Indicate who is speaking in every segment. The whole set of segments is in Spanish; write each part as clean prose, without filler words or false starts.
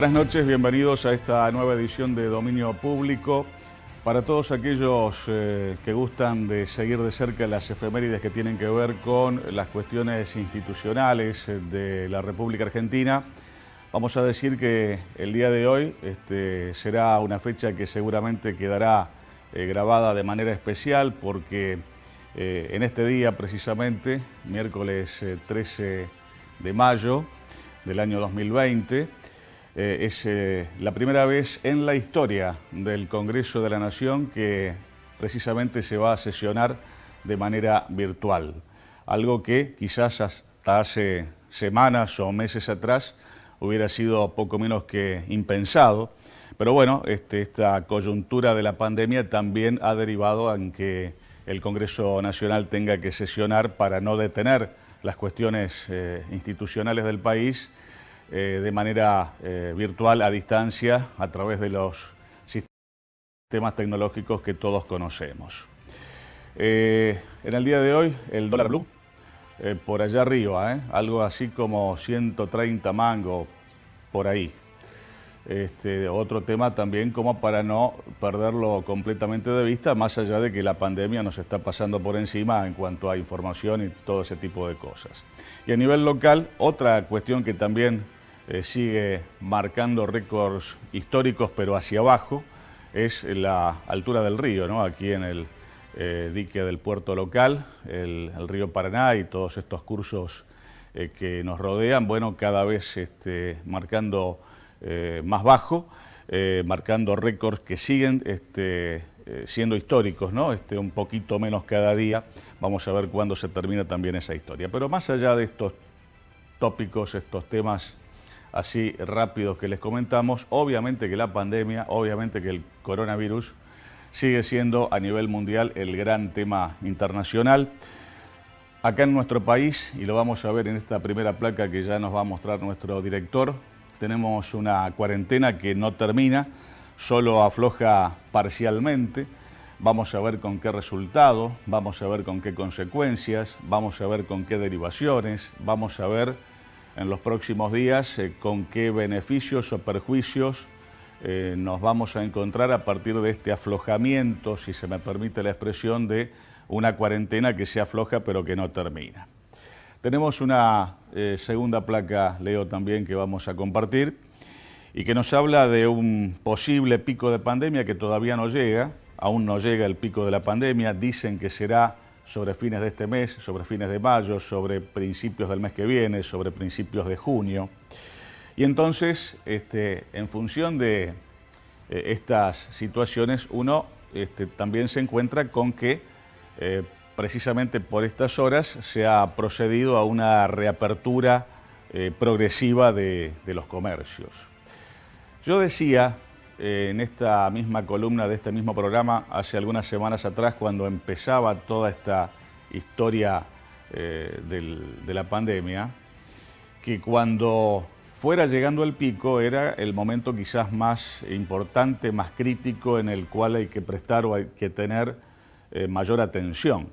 Speaker 1: Buenas noches, bienvenidos a esta nueva edición de Dominio Público. Para todos aquellos que gustan de seguir de cerca las efemérides que tienen que ver con las cuestiones institucionales de la República Argentina, vamos a decir que el día de hoy será una fecha que seguramente quedará grabada de manera especial porque en este día precisamente, miércoles 13 de mayo del año 2020, es la primera vez en la historia del Congreso de la Nación que precisamente se va a sesionar de manera virtual. Algo que quizás hasta hace semanas o meses atrás hubiera sido poco menos que impensado. Pero bueno, esta coyuntura de la pandemia también ha derivado en que el Congreso Nacional tenga que sesionar para no detener las cuestiones institucionales del país de manera virtual, a distancia, a través de los sistemas tecnológicos que todos conocemos. En el día de hoy, el dólar blue, por allá arriba, algo así como 130 mangos, por ahí. Otro tema también como para no perderlo completamente de vista, más allá de que la pandemia nos está pasando por encima en cuanto a información y todo ese tipo de cosas. Y a nivel local, otra cuestión que también sigue marcando récords históricos, pero hacia abajo, es la altura del río, ¿no? Aquí en el dique del puerto local, el río Paraná y todos estos cursos que nos rodean, bueno, cada vez marcando más bajo, marcando récords que siguen siendo históricos, ¿no? Un poquito menos cada día. Vamos a ver cuándo se termina también esa historia. Pero más allá de estos tópicos, estos temas así rápidos que les comentamos, obviamente que la pandemia, obviamente que el coronavirus sigue siendo a nivel mundial el gran tema internacional. Acá en nuestro país, y lo vamos a ver en esta primera placa que ya nos va a mostrar nuestro director, tenemos una cuarentena que no termina, solo afloja parcialmente. Vamos a ver con qué resultado, vamos a ver con qué consecuencias, vamos a ver con qué derivaciones, vamos a ver en los próximos días con qué beneficios o perjuicios nos vamos a encontrar a partir de este aflojamiento, si se me permite la expresión, de una cuarentena que se afloja pero que no termina. Tenemos una segunda placa, Leo, también que vamos a compartir y que nos habla de un posible pico de pandemia que todavía no llega, aún no llega el pico de la pandemia, dicen que será sobre fines de este mes, sobre fines de mayo, sobre principios del mes que viene, sobre principios de junio. Y entonces, en función de estas situaciones, uno también se encuentra con que precisamente por estas horas se ha procedido a una reapertura progresiva de los comercios. Yo decía en esta misma columna de este mismo programa hace algunas semanas atrás, cuando empezaba toda esta historia de la pandemia, que cuando fuera llegando el pico era el momento quizás más importante, más crítico, en el cual hay que prestar o hay que tener mayor atención.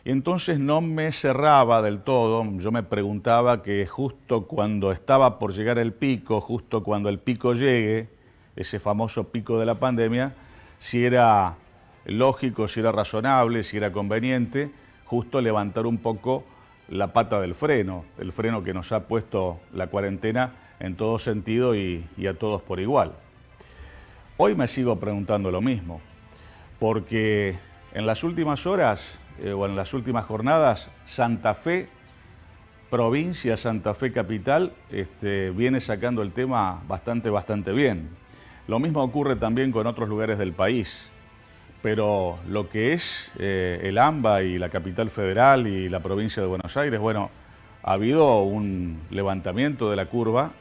Speaker 1: Y entonces no me cerraba del todo, yo me preguntaba que justo cuando estaba por llegar el pico, justo cuando el pico llegue, ese famoso pico de la pandemia, si era lógico, si era razonable, si era conveniente, justo levantar un poco la pata del freno, el freno que nos ha puesto la cuarentena en todo sentido y a todos por igual. Hoy me sigo preguntando lo mismo, porque en las últimas horas o en las últimas jornadas, Santa Fe, provincia, Santa Fe capital, viene sacando el tema bastante bien. Lo mismo ocurre también con otros lugares del país, pero lo que es el AMBA y la capital federal y la provincia de Buenos Aires, bueno, ha habido un levantamiento de la curva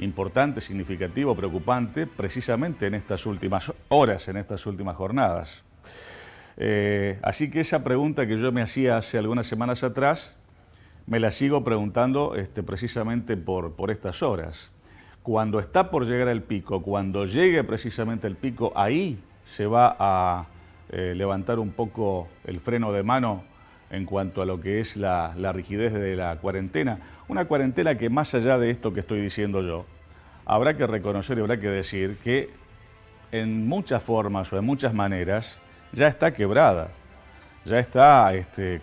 Speaker 1: importante, significativo, preocupante, precisamente en estas últimas horas, en estas últimas jornadas. Así que esa pregunta que yo me hacía hace algunas semanas atrás, me la sigo preguntando precisamente por estas horas. Cuando está por llegar el pico, cuando llegue precisamente el pico, ahí se va a levantar un poco el freno de mano en cuanto a lo que es la rigidez de la cuarentena. Una cuarentena que, más allá de esto que estoy diciendo yo, habrá que reconocer y habrá que decir que en muchas formas o en muchas maneras ya está quebrada, ya está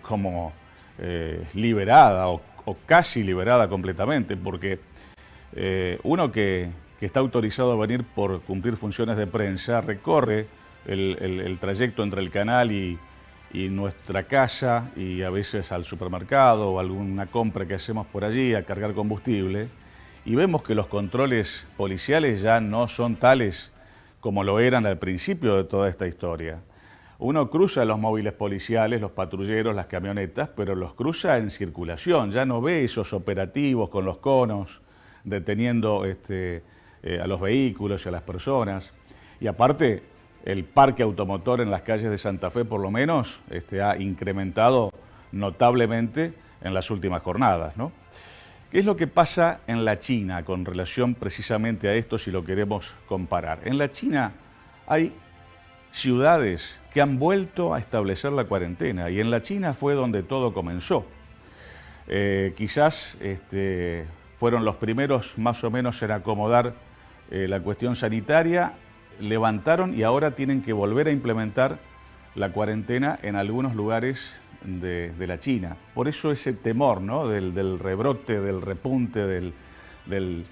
Speaker 1: como liberada o casi liberada completamente, porque uno que está autorizado a venir por cumplir funciones de prensa recorre el trayecto entre el canal y nuestra casa y a veces al supermercado o alguna compra que hacemos por allí a cargar combustible, y vemos que los controles policiales ya no son tales como lo eran al principio de toda esta historia. Uno cruza los móviles policiales, los patrulleros, las camionetas, pero los cruza en circulación, ya no ve esos operativos con los conos, deteniendo a los vehículos y a las personas. Y aparte, el parque automotor en las calles de Santa Fe, por lo menos, ha incrementado notablemente en las últimas jornadas, ¿no? ¿Qué es lo que pasa en la China con relación precisamente a esto, si lo queremos comparar? En la China hay ciudades que han vuelto a establecer la cuarentena, y en la China fue donde todo comenzó. Quizás fueron los primeros más o menos en acomodar la cuestión sanitaria, levantaron y ahora tienen que volver a implementar la cuarentena en algunos lugares de la China. Por eso ese temor, ¿no?, del rebrote, del repunte, del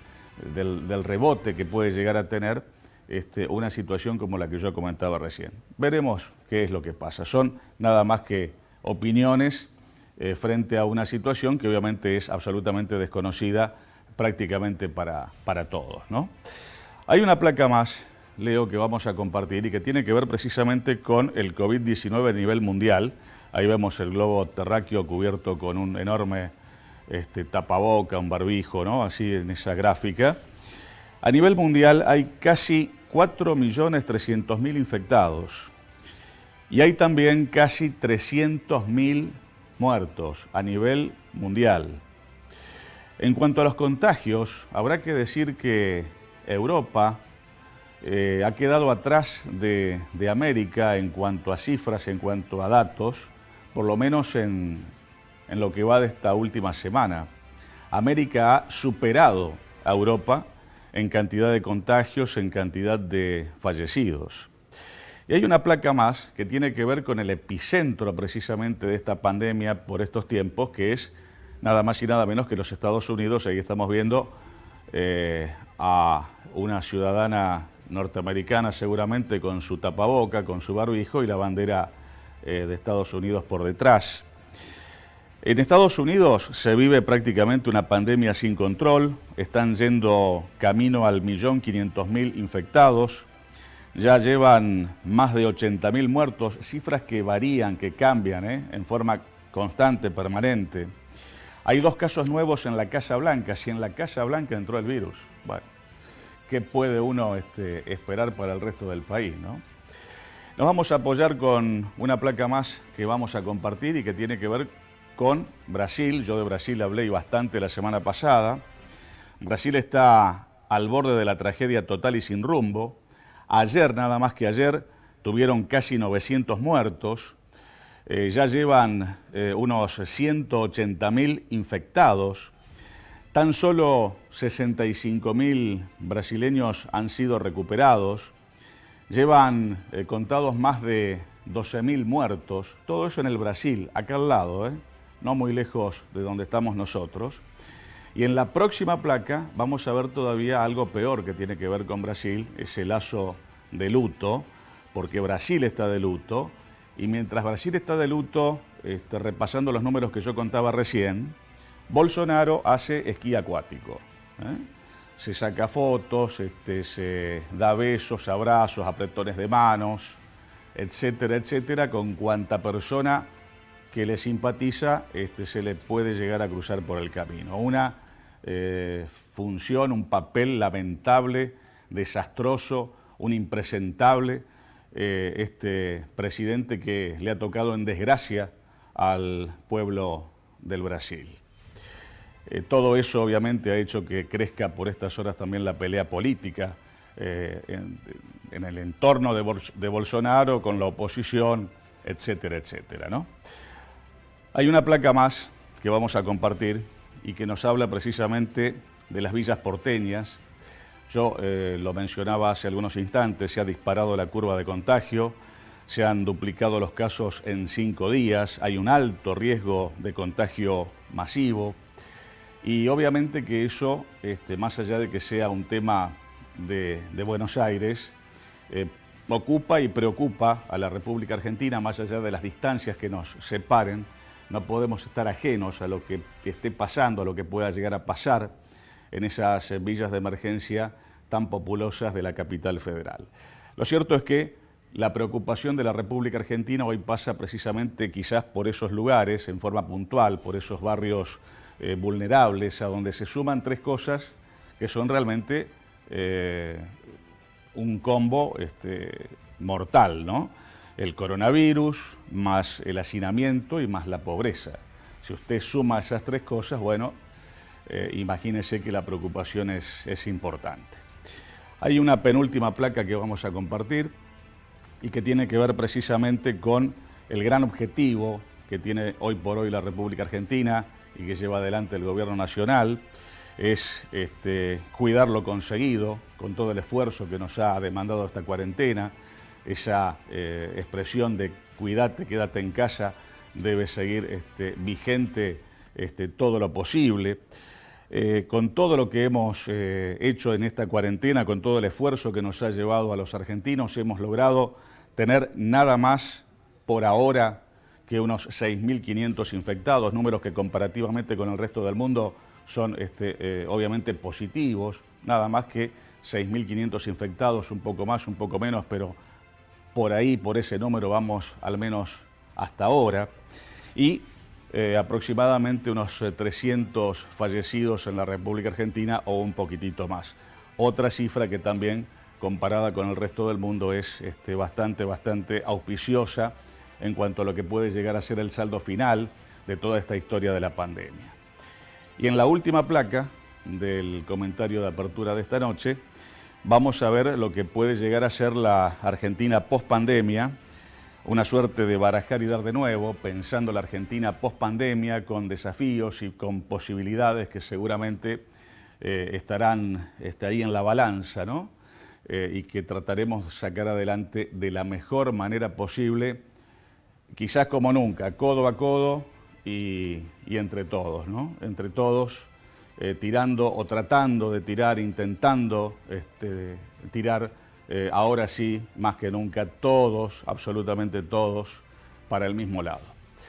Speaker 1: rebote que puede llegar a tener una situación como la que yo comentaba recién. Veremos qué es lo que pasa. Son nada más que opiniones frente a una situación que obviamente es absolutamente desconocida prácticamente para todos, ¿no? Hay una placa más, Leo, que vamos a compartir y que tiene que ver precisamente con el COVID-19 a nivel mundial. Ahí vemos el globo terráqueo cubierto con un enorme tapaboca, un barbijo, ¿no?, así en esa gráfica. A nivel mundial hay casi 4.300.000 infectados y hay también casi 300.000 muertos a nivel mundial. En cuanto a los contagios, habrá que decir que Europa ha quedado atrás de América en cuanto a cifras, en cuanto a datos, por lo menos en lo que va de esta última semana. América ha superado a Europa en cantidad de contagios, en cantidad de fallecidos. Y hay una placa más que tiene que ver con el epicentro precisamente de esta pandemia por estos tiempos, que es nada más y nada menos que los Estados Unidos. Ahí estamos viendo a una ciudadana norteamericana seguramente con su tapaboca, con su barbijo y la bandera de Estados Unidos por detrás. En Estados Unidos se vive prácticamente una pandemia sin control, están yendo camino al 1.500.000 infectados, ya llevan más de 80.000 muertos, cifras que varían, que cambian en forma constante, permanente. Hay 2 casos nuevos en la Casa Blanca. Si en la Casa Blanca entró el virus, bueno, ¿qué puede uno esperar para el resto del país, no? Nos vamos a apoyar con una placa más que vamos a compartir y que tiene que ver con Brasil. Yo de Brasil hablé bastante la semana pasada. Brasil está al borde de la tragedia total y sin rumbo. Ayer, nada más que ayer, tuvieron casi 900 muertos. Ya llevan unos 180.000 infectados. Tan solo 65.000 brasileños han sido recuperados. Llevan contados más de 12.000 muertos. Todo eso en el Brasil, acá al lado, no muy lejos de donde estamos nosotros. Y en la próxima placa vamos a ver todavía algo peor que tiene que ver con Brasil, ese lazo de luto, porque Brasil está de luto. Y mientras Brasil está de luto, repasando los números que yo contaba recién, Bolsonaro hace esquí acuático. Se saca fotos, se da besos, abrazos, apretones de manos, etcétera, etcétera, con cuanta persona que le simpatiza se le puede llegar a cruzar por el camino. Una función, un papel lamentable, desastroso, un impresentable, este presidente que le ha tocado en desgracia al pueblo del Brasil. Todo eso obviamente ha hecho que crezca por estas horas también la pelea política en el entorno de Bolsonaro con la oposición, etcétera, etcétera, ¿no? Hay una placa más que vamos a compartir y que nos habla precisamente de las villas porteñas. Yo lo mencionaba hace algunos instantes, se ha disparado la curva de contagio, se han duplicado los casos en 5 días, hay un alto riesgo de contagio masivo y obviamente que eso, más allá de que sea un tema de Buenos Aires, ocupa y preocupa a la República Argentina, más allá de las distancias que nos separen. No podemos estar ajenos a lo que esté pasando, a lo que pueda llegar a pasar en esas villas de emergencia tan populosas de la capital federal. Lo cierto es que la preocupación de la República Argentina hoy pasa precisamente quizás por esos lugares, en forma puntual, por esos barrios vulnerables, a donde se suman 3 cosas que son realmente un combo mortal, ¿no? El coronavirus, más el hacinamiento y más la pobreza. Si usted suma esas 3 cosas, bueno, imagínese que la preocupación es importante. Hay una penúltima placa que vamos a compartir y que tiene que ver precisamente con el gran objetivo que tiene hoy por hoy la República Argentina y que lleva adelante el gobierno nacional, es cuidar lo conseguido con todo el esfuerzo que nos ha demandado esta cuarentena. Esa expresión de cuídate, quédate en casa debe seguir vigente todo lo posible. Con todo lo que hemos hecho en esta cuarentena, con todo el esfuerzo que nos ha llevado a los argentinos, hemos logrado tener nada más por ahora que unos 6.500 infectados, números que comparativamente con el resto del mundo son obviamente positivos, nada más que 6.500 infectados, un poco más, un poco menos, pero por ahí, por ese número vamos al menos hasta ahora. Y aproximadamente unos 300 fallecidos en la República Argentina o un poquitito más. Otra cifra que también, comparada con el resto del mundo, es bastante auspiciosa en cuanto a lo que puede llegar a ser el saldo final de toda esta historia de la pandemia. Y en la última placa del comentario de apertura de esta noche, vamos a ver lo que puede llegar a ser la Argentina post-pandemia, una suerte de barajar y dar de nuevo, pensando la Argentina post-pandemia con desafíos y con posibilidades que seguramente estarán ahí en la balanza, ¿no? Y que trataremos de sacar adelante de la mejor manera posible, quizás como nunca, codo a codo y entre todos, ¿no? Entre todos, tirando o tratando de tirar, intentando tirar, ahora sí, más que nunca, todos, absolutamente todos, para el mismo lado.